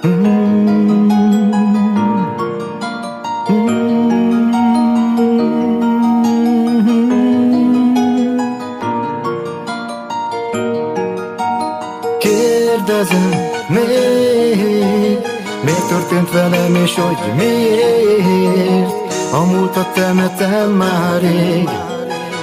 Kérdezem még, miért történt velem és hogy miért? A múltat temetem már rég,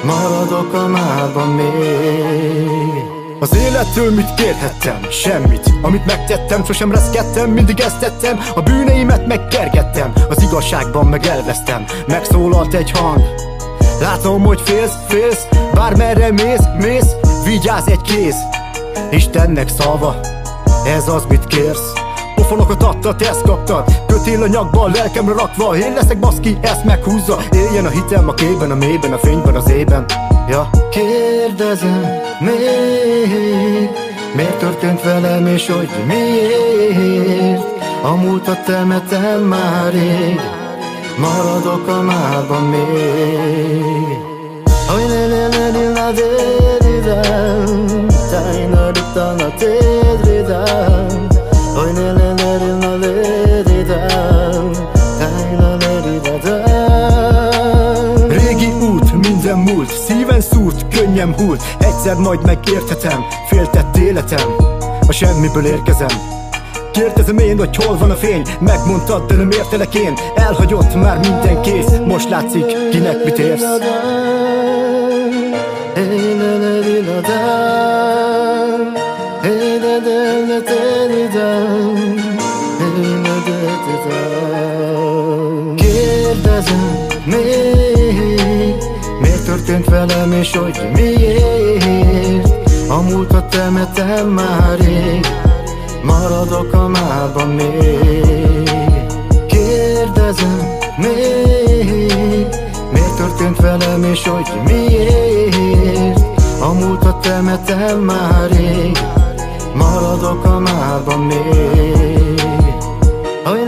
maradok a mában még. Az élettől mit kérhettem? Semmit. Amit megtettem, sosem reszkedtem, mindig ezt tettem. A bűneimet megkergettem, az igazságban meg elvesztem. Megszólalt egy hang, látom, hogy félsz, bármerre mész, vigyázz egy kéz. Istennek szava, ez az, mit kérsz. Pofonokat adtad, ezt kaptad, kötél a nyakba, a lelkemre rakva. Én leszek baszki, ezt meghúzza. Éljen a hitem a képben, a mélyben, a fényben, az ében. Ja. Kérdezem még, miért történt velem és hogy miért? A múltat temetem már rég, maradok a mában még. Régi út, minden múlt, szíven szúrt, könnyem hult. Egyszer majd megérthetem, féltett életem, a semmiből érkezem. Kérdezem én, hogy hol van a fény? Megmondtad, de nem értelek én. Elhagyott már minden kész, most látszik, kinek mit érsz. Kérdezem még, miért történt velem és hogy miért? A múltat temetem már rég, maradok a mában még. Kérdezem még, miért történt velem és hogy miért? A múltat temetem már rég, maradok a mában még. Oy